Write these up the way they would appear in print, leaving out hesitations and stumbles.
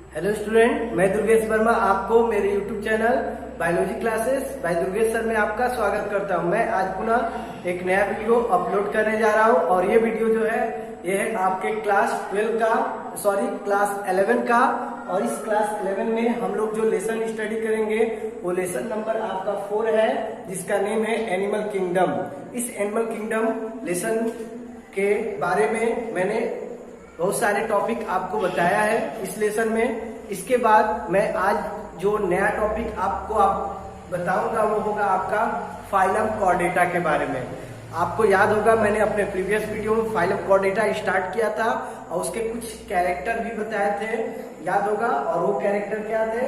Hello student, मैं दुर्गेश वर्मा आपको मेरे YouTube channel biology classes bye Durgesh sir में आपका स्वागत करता हूं। मैं आज पुनः एक नया वीडियो अपलोड करने जा रहा हूं और ये वीडियो जो है ये है आपके क्लास 11 का। और इस क्लास 11 में हम लोग जो लेसन स्टडी करेंगे वो लेसन नंबर आपका 4 है, जिसका नेम है एनिमल किंगडम। इस एनिमल किंगडम लेसन के बारे में मैंने बहुत सारे टॉपिक आपको बताया है इस लेसन में। इसके बाद मैं आज जो नया टॉपिक आपको बताऊंगा वो होगा आपका फाइलम कॉर्डेटा के बारे में। आपको याद होगा मैंने अपने प्रीवियस वीडियो में फाइलम कॉर्डेटा स्टार्ट किया था और उसके कुछ कैरेक्टर भी बताए थे, याद होगा। और वो कैरेक्टर क्या थे,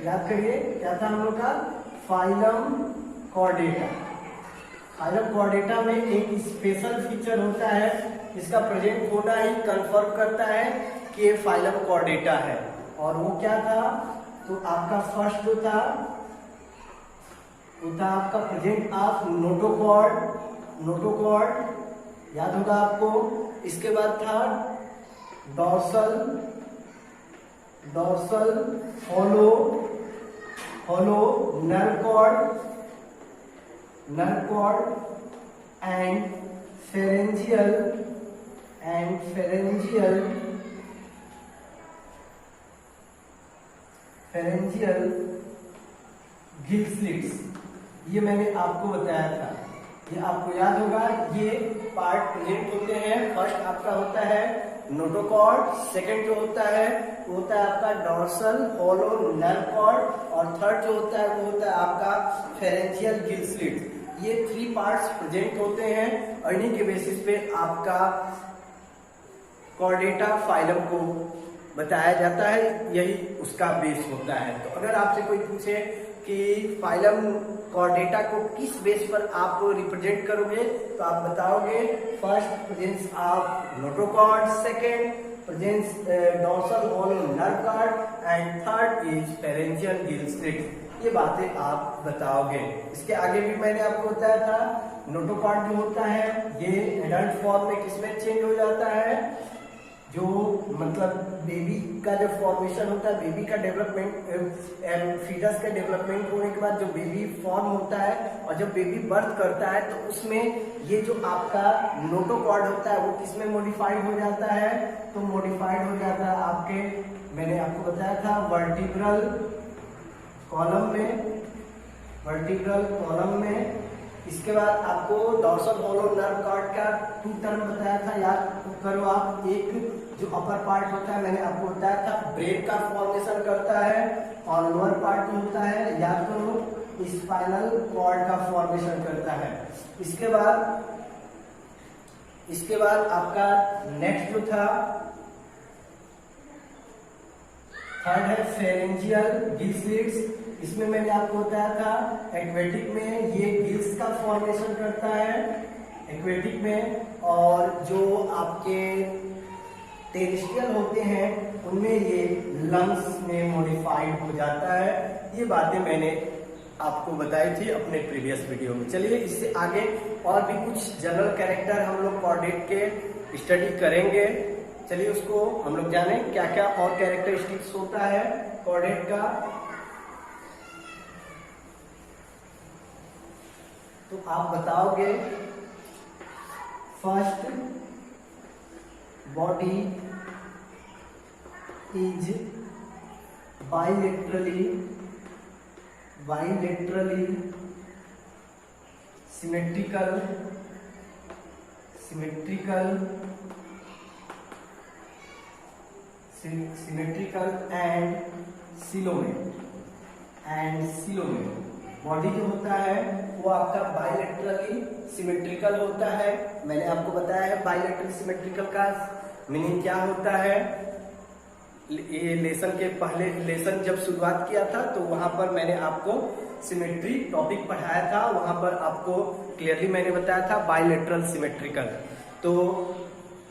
याद करिए, क्या था हम लोग का फाइलम कॉर्डेटा। फाइलम कॉर्डेटा में एक स्पेशल फीचर होता है, इसका प्रेजेंट होना ही कंफर्म करता है कि ये फाइलम कॉर्डेटा है। और वो क्या था, तो आपका फर्स्ट वो था आपका प्रेजेंट ऑफ नोटोकॉर्ड, याद होगा आपको। इसके बाद था dorsal hollow nerve cord and pharyngeal gill slits, ये मैंने आपको बताया था। ये आपको याद होगा, ये पार्ट प्रेजेंट होते हैं। फर्स्ट आपका होता है नोटोकॉर्ड, सेकंड जो होता है वो होता है आपका डॉर्सल होलो नर्व कॉर्ड और थर्ड जो होता है वो होता है आपका फेरेंजियल गिल स्लिट्स। ये 3 पार्ट्स प्रेजेंट होते हैं और इन्हीं के बेसिस पे आपका कॉर्डेटा फाइलम को बताया जाता है, यही उसका बेस होता है। तो अगर आपसे कोई पूछे कि फाइलम कॉर्डेटा को किस बेस पर आप रिप्रेजेंट करोगे, तो आप बताओगे first presence of notochord, second presence dorsal hollow nerve cord and third is pharyngeal gill slits. ये बातें आप बताओगे। इसके आगे भी मैंने आपको बताया था नोटोकॉर्ड जो होता है ये एडल्ट फॉर्म में किसमें चेंज हो जाता है, जो मतलब बेबी का जो फॉर्मेशन होता है, बेबी का डेवलपमेंट, फीटस का डेवलपमेंट होने के बाद जो बेबी फॉर्म होता है और जब बेबी बर्थ करता है तो उसमें ये जो आपका नोटोकॉर्ड होता है वो किसमें मॉडिफाइड हो जाता है, तो मॉडिफाइड हो जाता है आपके, मैंने आपको बताया था वर्टिब्रल कॉलम में। इसके बाद आपको डॉर्सल होलो नर्व कॉर्ड का 2 टर्म बताया था, याद करो आप। एक जो अपर पार्ट होता है मैंने आपको बताया था ब्रेन का फॉर्मेशन करता है और लोअर पार्ट जो होता है, याद करो, स्पाइनल कॉर्ड का फॉर्मेशन करता है। इसके बाद आपका नेक्स्ट जो था थर्ड है फेरेंजियल गिल स्लिट्स। इसमें मैंने आपको बताया था एक्वेटिक में ये गिल्स का फॉर्मेशन करता है एक्वेटिक में, और जो आपके टेरेस्ट्रियल होते हैं उनमें ये लंग्स में मॉडिफाइड हो जाता है। ये बातें मैंने आपको बताई थी अपने प्रीवियस वीडियो में। चलिए इससे आगे और भी कुछ जनरल कैरेक्टर हम लोग कॉर्डेट के स्टडी करेंगे। चलिए उसको हम लोग जाने क्या क्या और कैरेक्टरिस्टिक्स होता है कॉर्डेट का। तो आप बताओगे first body is bilaterally symmetrical and coelomate. Body जो होता है वो आपका बाइलेटरली सिमेट्रिकल होता है। मैंने आपको बताया है बाइलेटरली सिमेट्रिकल का मीनिंग क्या होता है। ये लेसन के पहले लेसन जब शुरुआत किया था तो वहां पर मैंने आपको सिमेट्री टॉपिक पढ़ाया था, वहां पर आपको क्लियरली मैंने बताया था बाइलेटरल सिमेट्रिकल। तो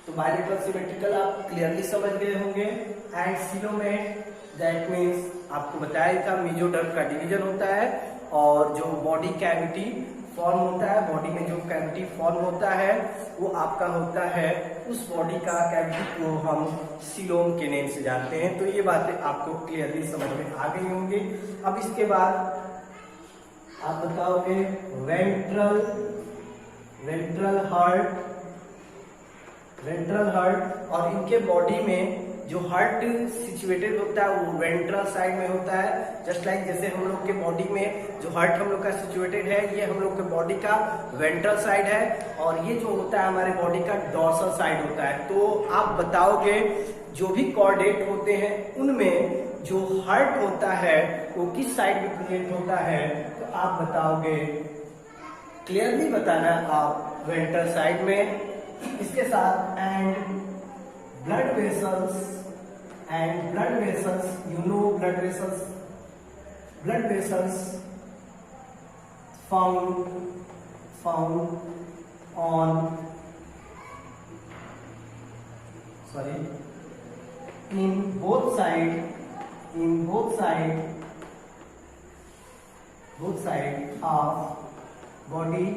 बाइलेटरल सिमेट्रिकल आप क्लियरली समझ गए होंगे। एंड सिलोमेट दैट मीन्स आपको बताया था मेसोडर्म का डिवीजन होता है और जो बॉडी कैविटी फॉर्म होता है, बॉडी में जो कैविटी फॉर्म होता है वो आपका होता है, उस बॉडी का कैविटी को हम सीलोम के नेम से जानते हैं। तो ये बातें आपको क्लियरली समझ में आ गई होंगी। अब इसके बाद आप बताओगे वेंट्रल हार्ट, और इनके बॉडी में जो हार्ट सिचुएटेड होता है वो वेंट्रल साइड में होता है। जस्ट लाइक जैसे हम लोग के बॉडी में जो हार्ट हम लोग का सिचुएटेड है, ये हम लोग के बॉडी का वेंट्रल साइड है, और ये जो होता है हमारे बॉडी का डॉर्सल साइड होता है। तो आप बताओगे जो भी कॉर्डेट होते हैं उनमें जो हार्ट होता है वो किस साइड में प्रेजेंट होता है, तो आप बताओगे, क्लियरली बताना आप वेंट्रल साइड में। इसके साथ and blood vessels, you know blood vessels found on in both side of body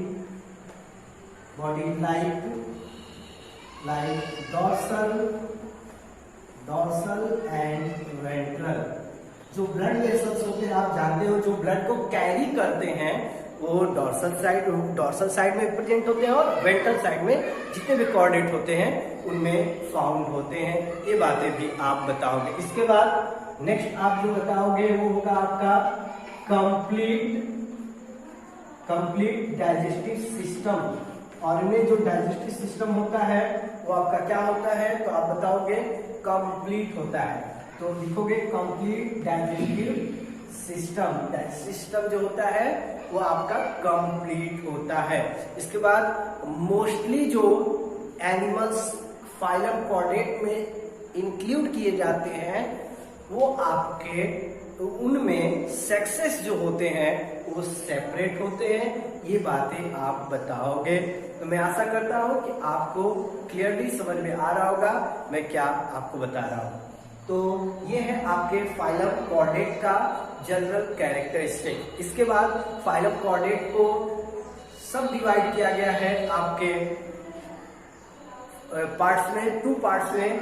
like dorsal and ventral। जो ब्लड वेसल्स होते हैं आप जानते हो, जो ब्लड को कैरी करते हैं वो डॉर्सल साइड में प्रेजेंट होते हैं, और वेंट्रल साइड में जितने भी कॉर्डेट होते हैं उनमें फाउंड होते हैं। ये बातें भी आप बताओगे। इसके बाद नेक्स्ट आप जो बताओगे वो होगा आपका कंप्लीट डाइजेस्टिव सिस्टम, और इनमें जो डाइजेस्टिव सिस्टम होता है वो आपका क्या होता है, तो आप बताओगे कंप्लीट होता है। तो लिखोगे कंप्लीट डाइजेस्टिव सिस्टम जो होता है वो आपका कंप्लीट होता है। इसके बाद मोस्टली जो एनिमल्स फाइलम कॉर्डेट में इंक्लूड किए जाते हैं वो आपके उनमें सेक्सेस जो होते हैं वो सेपरेट होते हैं। ये बातें आप बताओगे। तो मैं आशा करता हूं कि आपको क्लियरली समझ में आ रहा होगा मैं क्या आपको बता रहा हूं। तो ये है आपके फाइलम कॉर्डेट का जनरल कैरेक्टरिस्टिक। इसके बाद फाइलम कॉर्डेट को सब डिवाइड किया गया है आपके पार्ट्स में, 2 पार्ट्स में।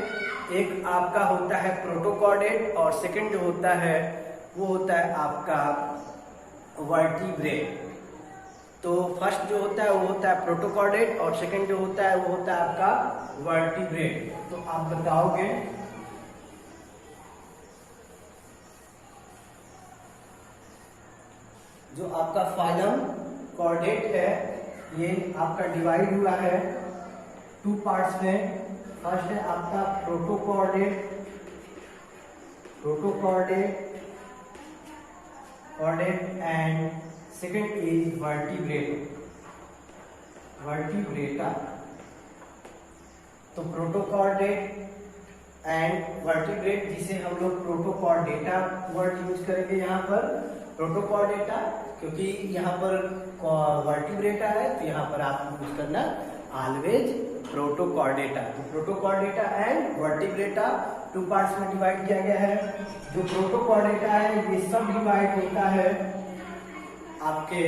एक आपका होता है प्रोटोकॉर्डेट, और सेकंड जो होता है वो होता है आपका वर्टिब्रेट। तो फर्स्ट जो होता है वो होता है प्रोटोकॉर्डेट, और सेकंड जो होता है वो होता है आपका वर्टिब्रेट। तो आप बताओगे जो आपका फाइलम कॉर्डेट है ये आपका डिवाइड हुआ है 2 पार्ट्स में। फर्स्ट है आपका protochordate and second is vertebrata. तो प्रोटोकॉर्डेट एंड वर्टिब्रेट, जिसे हम लोग प्रोटोकॉर्डेटा वर्ड यूज करेंगे यहाँ पर, प्रोटोकॉर्डेटा, क्योंकि यहाँ पर वर्टिब्रेटा है तो यहाँ पर आप यूज करना ऑलवेज प्रोटोकॉर्डेटा। तो प्रोटोकॉर्डेटा एंड वर्टिब्रेटा 2 पार्ट्स में डिवाइड किया गया है। जो प्रोटोकॉर्डेटा है ये सब डिवाइड होता है आपके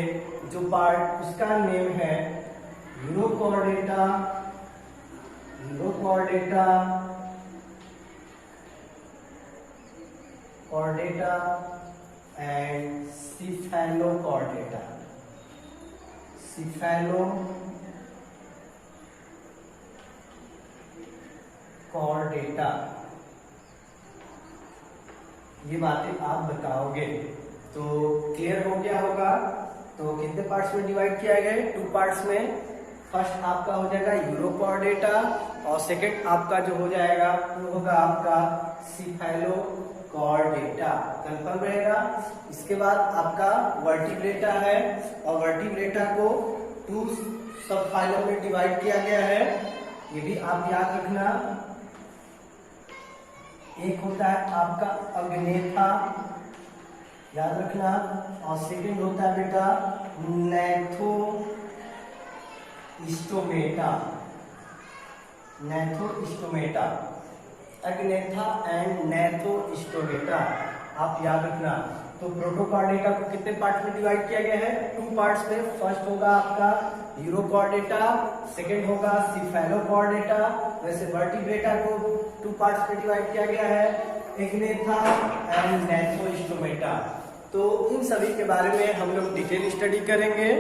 जो पार्ट उसका नेम है यूरोकॉर्डेटा एंड सिफेलोकॉर्डेटा। ये बातें आप बताओगे। तो क्लियर हो गया होगा। तो कितने पार्ट्स में डिवाइड किया गया है? 2 पार्ट्स में। फर्स्ट आपका हो जाएगा यूरोकॉर्डेटा, और सेकंड आपका जो हो जाएगा वो होगा आपका सिफेलोकॉर्डेटा। कंफर्म रहेगा। इसके बाद आपका वर्टिब्रेटा है, और वर्टिब्रेटा को 2 सब फाइलों में डिवाइड किया गया है। ये भी आप याद रखना। एक होता है आपका अग्नेथा, याद रखना, और सेकंड होता है बेटा नैथोस्टोमेटा। अग्नेथा एंड नैथोस्टोमेटा आप याद रखना। तो प्रोटोकॉर्ड डेटा को कितने पार्ट में डिवाइड किया गया है? 2 पार्ट्स में। फर्स्ट होगा आपका यूरोकॉर्ड डेटा, सेकेंड होगा सिफेलोकॉर्ड डेटा। वैसे वर्टिब्रेटा को 2 पार्ट्स में डिवाइड किया गया है, एग्नेथा एंड नेथ्रोस्टोमेटा। तो इन सभी के बारे में हम लोग डिटेल स्टडी करेंगे।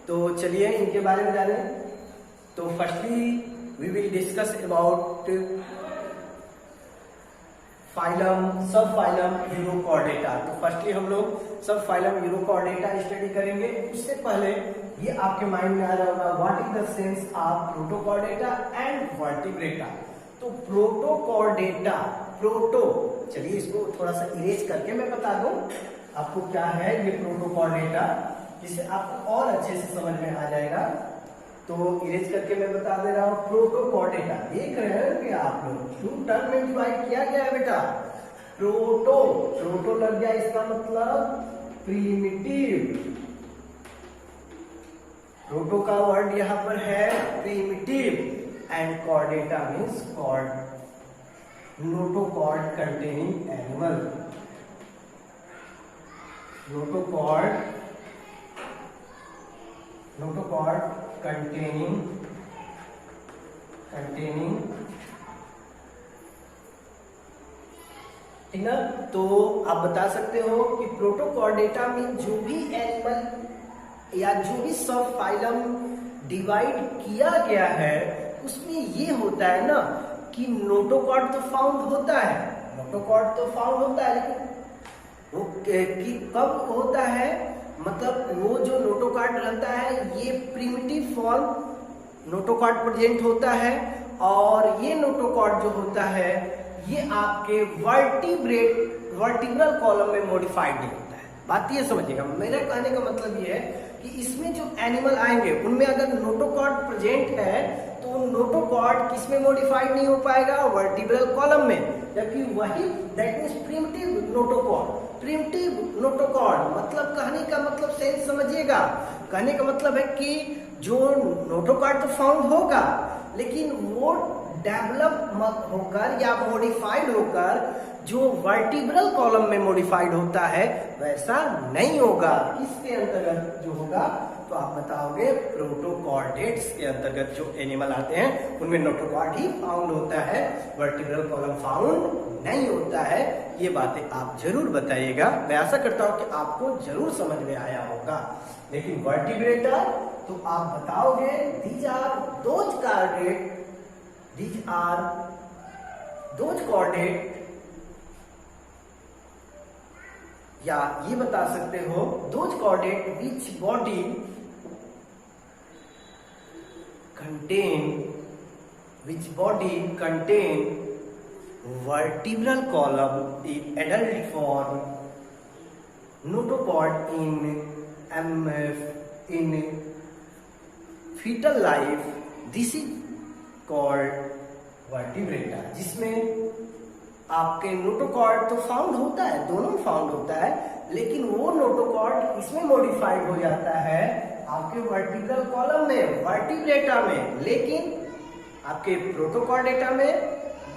तो चलिए इनके बारे में जाने। तो firstly we will discuss about phylum, sub phylum urochordata. तो फर्स्टली हम लोग सब फाइलम यूरोकॉर्डेटा स्टडी करेंगे। उससे पहले ये आपके माइंड में आ रहा होगा what is the sense of Protochordata and vertebrata. तो प्रोटोकॉर्डेटा, प्रोटो, चलिए इसको थोड़ा सा इरेज करके मैं बता दूं आपको क्या है ये प्रोटोकॉर्डेटा, जिससे आपको और अच्छे से समझ में आ जाएगा। तो इरेज करके मैं बता दे रहा हूँ प्रोटोकॉर्डेटा। देख रहे हैं कि आप लोग 2 टर्म में डिवाइड किया गया है बेटा। प्रोटो, प्रोटो लग गया, इसका मतलब प्रीमिटिव। प्रोटो का वर्ड यहाँ पर है primitive and chordata means cord, notochord containing animal. Notochord, notochord containing ठीक ना। तो आप बता सकते हो कि प्रोटोकॉर्डेटा में जो भी एनिमल या जो भी सब फाइलम डिवाइड किया गया है उसमें ये होता है ना कि नोटोकॉर्ड तो फाउंड होता है, नोटोकॉर्ड तो फाउंड होता है, लेकिन वो कि कब होता है, मतलब वो जो नोटोकॉर्ड रहता है ये प्रिमिटिव फॉर्म नोटोकॉर्ड प्रेजेंट होता है, और ये नोटोकॉर्ड जो होता है ये आपके वर्टिब्रल कॉलम में मॉडिफाइड नहीं होता है। बात ये समझिएगा, मेरा कहने का मतलब ये है कि इसमें जो एनिमल आएंगे उनमें अगर नोटोकॉर्ड प्रेजेंट है तो नोटोकॉर्ड किसमें मॉडिफाइड नहीं हो पाएगा? वर्टिब्रल कॉलम में। जबकि वही that means primitive notochord, primitive notochord मतलब कहने का मतलब सेंस समझिएगा, कहने का मतलब है कि जो नोटोकॉर्ड तो फाउंड होगा लेकिन वो डेवलप मत होकर या मॉडिफाइड होकर जो वर्टिब्रल कॉलम में मॉडिफाइड होता है वैसा नहीं होगा। इसके अंतर्गत जो होगा तो आप बताओगे प्रोटोकॉर्डेट्स के अंतर्गत जो एनिमल आते हैं उनमें नोटोकॉर्ड ही फाउंड होता है, वर्टिब्रल कॉलम फाउंड नहीं होता है। ये बातें आप जरूर बताइएगा, मैं आशा करता हूं कि आपको जरूर समझ में आया होगा। लेकिन वर्टिब्रेटा तो आप बताओगे these are those chordate, these are those coordinate, या ये बता सकते हो those coordinate which body contain vertebral column in adult form, notopod in fetal life. This is cord vertebrata, जिसमें आपके नोटोकॉर्ड तो फाउंड होता है, दोनों फाउंड होता है, लेकिन वो नोटोकॉर्ड इसमें मॉडिफाइड हो जाता है आपके वर्टिब्रल कॉलम में, वर्टिब्रेटा में। लेकिन आपके प्रोटोकॉर्डेटा में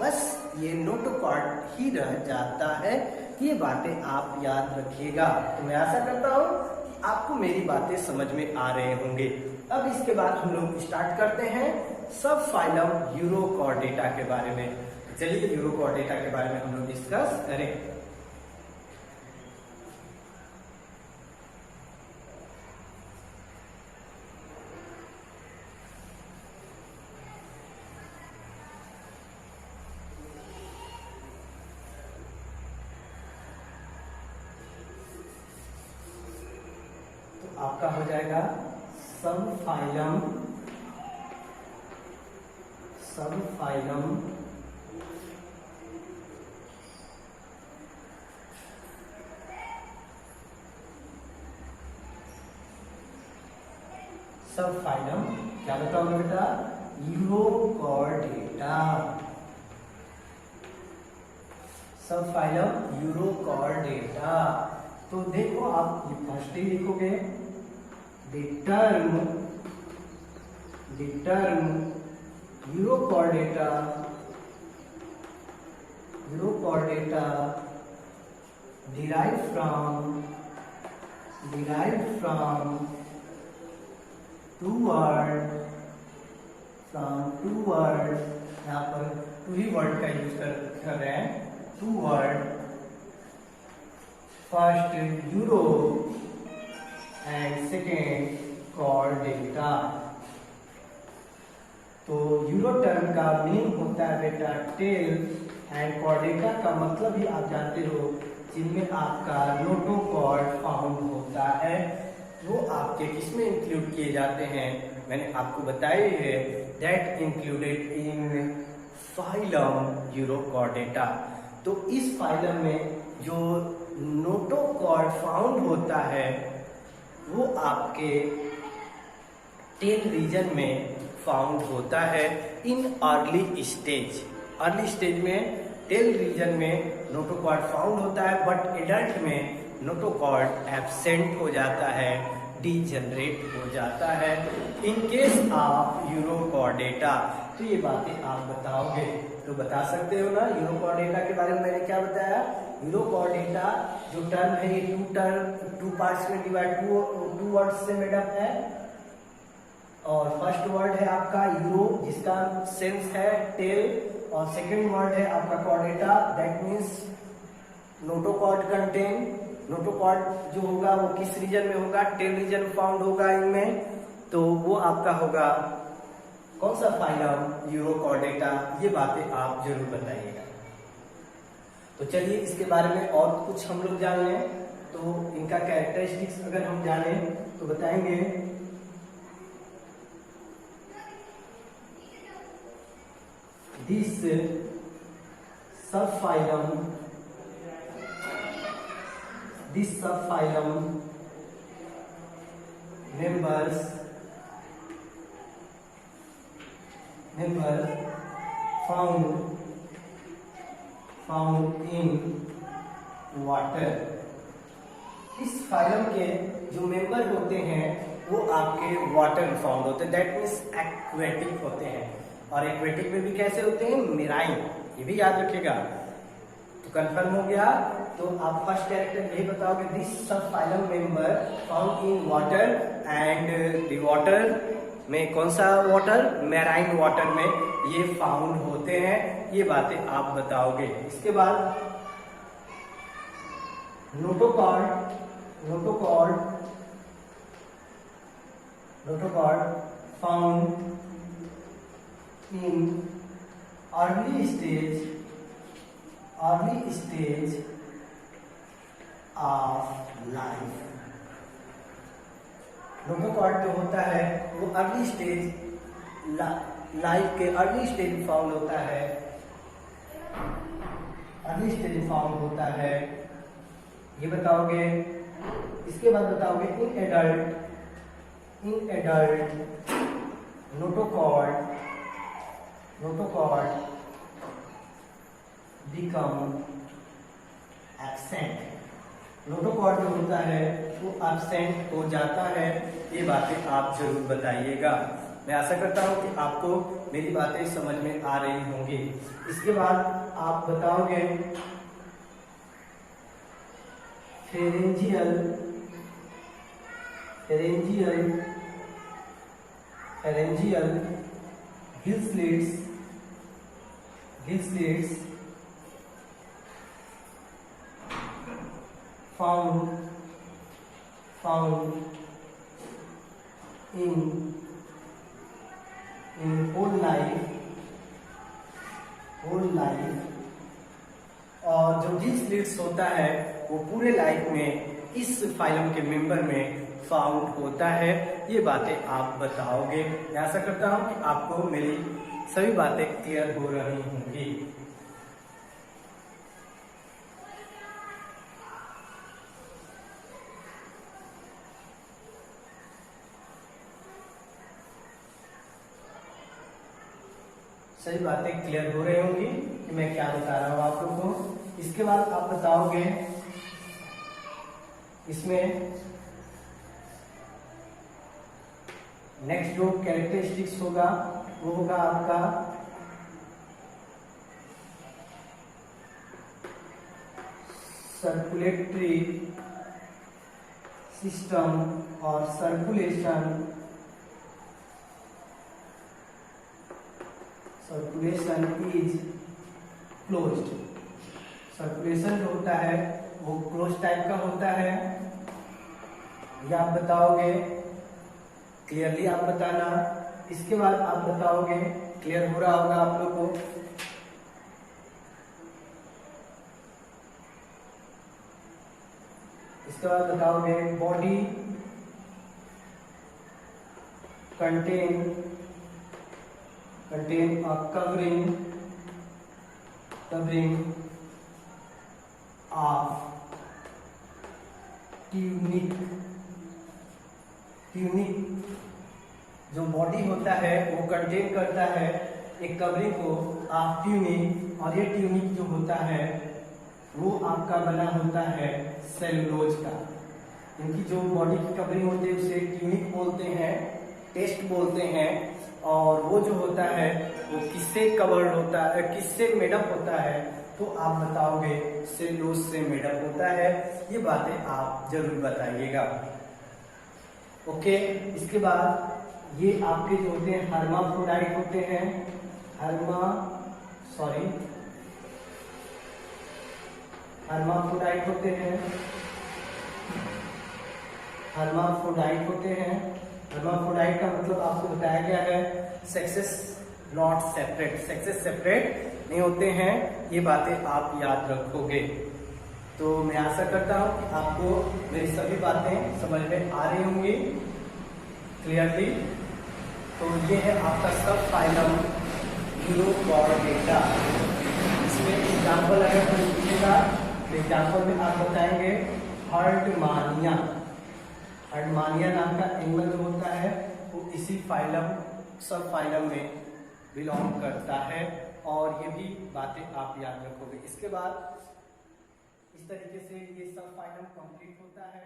बस ये नोटोकॉर्ड ही रह जाता है। ये बातें आप याद रखिएगा। तो मैं आशा करता हूं कि आपको मेरी बातें समझ में आ रहे होंगे। अब इसके बाद हम लोग स्टार्ट करते हैं सब फाइलम यूरोकॉर्डेटा के बारे में। चलिए यूरोकॉर्डेटा के बारे में हम लोग डिस्कस करें। तो आपका हो जाएगा सब फाइलम सब फाइलम क्या बताओगे बेटा? यूरोकॉर्डेटा। सब फाइलम यूरोकॉर्डेटा। तो देखो आप ये फर्स्ट ही लिखोगे, the term urochordata derived from two word, यहाँ पर टू ही वर्ड का यूज कर रहे हैं, two word, first uro and second chordata. तो यूरो टर्म का मीनिंग होता है बेटा टेल, एंड कॉर्डेटा का मतलब ही आप जानते हो, जिनमें आपका नोटोकॉर्ड फाउंड होता है, वो आपके किसमें इंक्लूड किए जाते हैं, मैंने आपको बताया है, that included in phylum urochordata. तो इस फाइलम में जो नोटोकॉर्ड फाउंड होता है वो आपके टेल रीजन में फाउंड होता है in early stage. Early stage में टेल रीजन में नोटोकॉर्ड फाउंड होता है, बट एडल्ट में नोटोकॉर्ड एब्सेंट हो जाता है, डीजनरेट हो जाता है इन केस ऑफ यूरोकॉर्डेटा। तो ये बातें आप बताओगे तो बता सकते हो ना। यूरोकॉर्डेटा के बारे में मैंने क्या बताया, यूरोकॉर्डेटा जो टर्म है ये टू पार्ट्स में डिवाइड, टू वर्ड्स से मेडअप है, और फर्स्ट वर्ड है आपका यूरो जिसका सेंस है टेल, और सेकंड वर्ड है आपका Chordata, that means notochord contain. Notochord जो होगा वो किस रीजन में होगा, टेल रीजन फाउंड होगा इनमें, तो वो आपका होगा कौन सा फाइलम, यूरोकॉर्डेटा। ये बातें आप जरूर बताइएगा। तो चलिए इसके बारे में और कुछ हम लोग जान लें। तो इनका कैरेक्टरिस्टिक्स अगर हम जाने तो बताएंगे, this subphylum members found in water। इस फाइलम के जो मेंबर होते हैं वो आपके वाटर में फाउंड होते हैं, दैट मीन्स एक्वेटिक होते हैं। और एक्वेटिक में भी कैसे होते हैं, मेराइन, ये भी याद रखिएगा। तो कंफर्म हो गया। तो आप फर्स्ट कैरेक्टर यही बताओगे, दिस सब phylum member found in water, and the water में कौन सा वाटर, मेराइन वाटर में ये फाउंड होते हैं। ये बातें आप बताओगे। इसके बाद notochord found in early stage of life. Notochord जो होता है वो अर्ली स्टेज लाइफ के अर्ली स्टेज में फाउंड होता है, ये बताओगे। इसके बाद बताओगे in adult notochord become absent. Notochord जो होता है वो एब्सेंट हो जाता है। ये बातें आप जरूर बताइएगा। मैं आशा करता हूँ कि आपको मेरी बातें समझ में आ रही होंगी। इसके बाद आप बताओगे pharyngeal gill slits found in whole life, और जो गिल स्लिट्स होता है वो पूरे लाइफ में इस फाइलम के मेंबर में फाउंड होता है। ये बातें आप बताओगे। मैं आशा करता हूँ कि आपको मेरी सभी बातें क्लियर हो रही होंगी। सभी बातें क्लियर हो रही होंगी कि मैं क्या बता रहा हूँ आप लोगों को। इसके बाद आप बताओगे इसमें नेक्स्ट जो कैरेक्टरिस्टिक्स होगा वो होगा आपका सर्कुलेटरी सिस्टम और सर्कुलेशन इज क्लोज्ड। सर्कुलेशन जो होता है वो क्लोज टाइप का होता है, ये आप बताओगे, क्लियरली आप बताना। इसके बाद आप बताओगे, क्लियर हो रहा होगा आप लोग को। इसके बाद बताओगे body contain a covering of tunic. जो बॉडी होता है वो कंटेन करता है एक कवरिंग को ऑफ ट्यूनिक, और ये ट्यूनिक जो होता है वो आपका बना होता है सेलुलोज का। इनकी जो बॉडी की कवरिंग होती है उसे ट्यूनिक बोलते हैं, टेस्ट बोलते हैं। और वो जो होता है वो किससे कवर्ड होता है, किससे मेडअप होता है, तो आप बताओगे सेलुलोज से मेडअप होता है। ये बातें आप जरूर बताइएगा। ओके, इसके बाद ये आपके जो होते हैं हर्माफ्रोडाइट होते हैं, हर्माफ्रोडाइट होते हैं। हर्माफ्रोडाइट का मतलब आपको बताया गया है sexes not separate, sexes separate नहीं होते हैं। ये बातें आप याद रखोगे। तो मैं आशा करता हूं कि आपको मेरी सभी बातें समझ में आ रही होंगी क्लियरली। तो ये है आपका सब फाइलम यूरोकॉर्डेटा। इसमें एग्जाम्पल अगर कोई पूछेगा तो एग्जाम्पल में आप बताएंगे हर्टमानिया। हर्टमानिया नाम का एनिमल जो होता है वो इसी फाइलम सब फाइलम में बिलोंग करता है। और ये भी बातें आप याद रखोगे। इसके बाद इस तरीके से ये सब फाइलम कंप्लीट होता है।